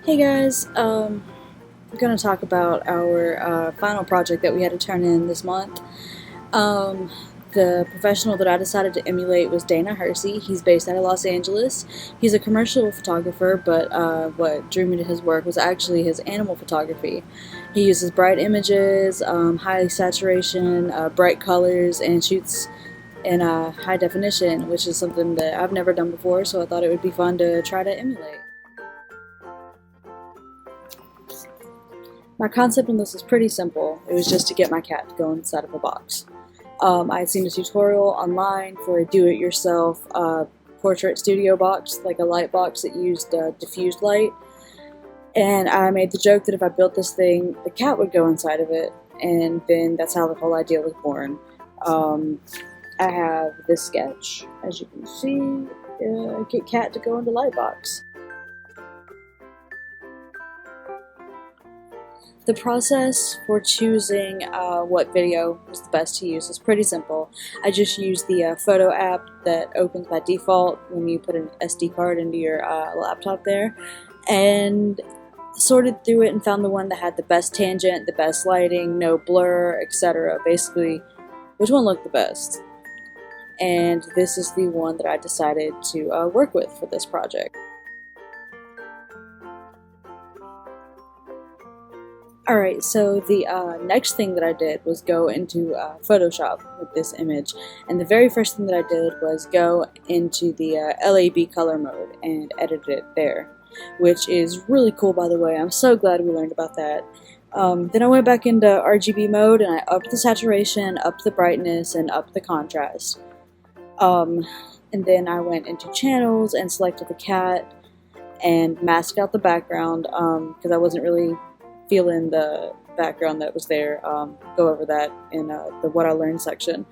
Hey guys, we're going to talk about our final project that we had to turn in this month. Um, the professional that I decided to emulate was Dana Hersey. He's based out of Los Angeles. He's a commercial photographer, but what drew me to his work was actually his animal photography. He uses bright images, high saturation, bright colors, and shoots in high definition, which is something that I've never done before, so I thought it would be fun to try to emulate. My concept on this is pretty simple. It was just to get my cat to go inside of a box. I had seen a tutorial online for a do-it-yourself portrait studio box, like a light box that used diffused light. And I made the joke that if I built this thing, the cat would go inside of it, and then that's how the whole idea was born. I have this sketch, as you can see, get cat to go into light box. The process for choosing what video was the best to use is pretty simple. I just used the photo app that opens by default when you put an SD card into your laptop there, and sorted through it and found the one that had the best tangent, the best lighting, no blur, etc. Basically, which one looked the best. And this is the one that I decided to work with for this project. Alright, so the next thing that I did was go into Photoshop with this image, and the very first thing that I did was go into the LAB color mode and edit it there, which is really cool, by the way. I'm so glad we learned about that. Then I went back into RGB mode and I upped the saturation, upped the brightness, and upped the contrast. And then I went into channels and selected the cat and masked out the background because I wasn't really feeling the background that was there. Go over that in the What I Learned section.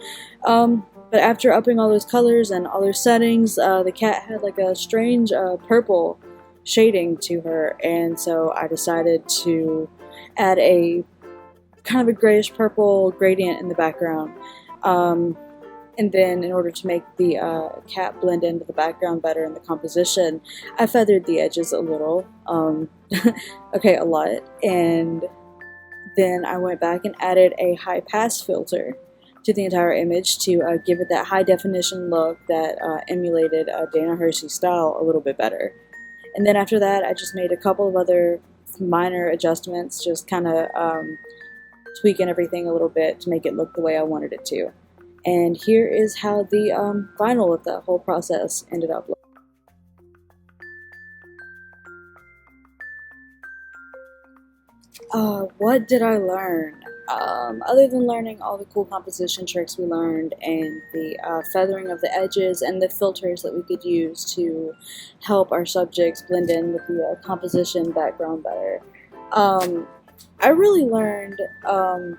But after upping all those colors and all those settings, the cat had like a strange purple shading to her, and so I decided to add a kind of a grayish purple gradient in the background. And then in order to make the cat blend into the background better in the composition, I feathered the edges a little, okay, a lot, and then I went back and added a high pass filter to the entire image to give it that high definition look that emulated Dana Hersey's style a little bit better. And then after that, I just made a couple of other minor adjustments, just kind of tweaking everything a little bit to make it look the way I wanted it to. And here is how the final of that whole process ended up looking. What did I learn? Other than learning all the cool composition tricks we learned and the feathering of the edges and the filters that we could use to help our subjects blend in with the composition background better. I really learned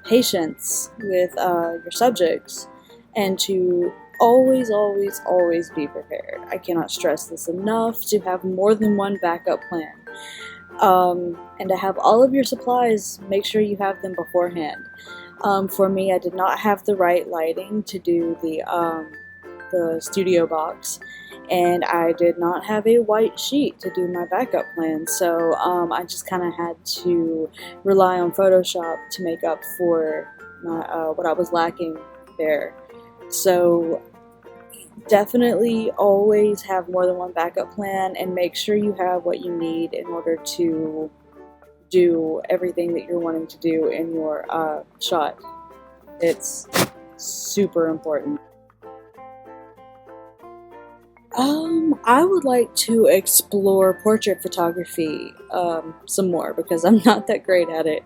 patience with your subjects, and to always, always, always be prepared. I cannot stress this enough, to have more than one backup plan. And to have all of your supplies, make sure you have them beforehand. For me, I did not have the right lighting to do the studio box, and I did not have a white sheet to do my backup plan, so I just kind of had to rely on Photoshop to make up for my, what I was lacking there. So definitely always have more than one backup plan, and make sure you have what you need in order to do everything that you're wanting to do in your shot. It's super important. I would like to explore portrait photography some more because I'm not that great at it.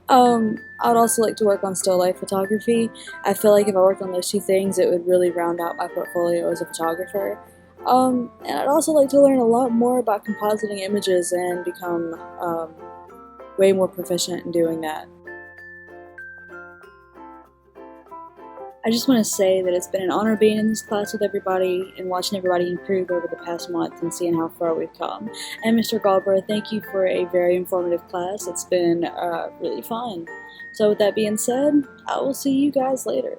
I'd also like to work on still life photography. I feel like if I worked on those two things, it would really round out my portfolio as a photographer. And I'd also like to learn a lot more about compositing images and become way more proficient in doing that. I just want to say that it's been an honor being in this class with everybody and watching everybody improve over the past month and seeing how far we've come. And Mr. Galbraith, thank you for a very informative class. It's been really fun. So with that being said, I will see you guys later.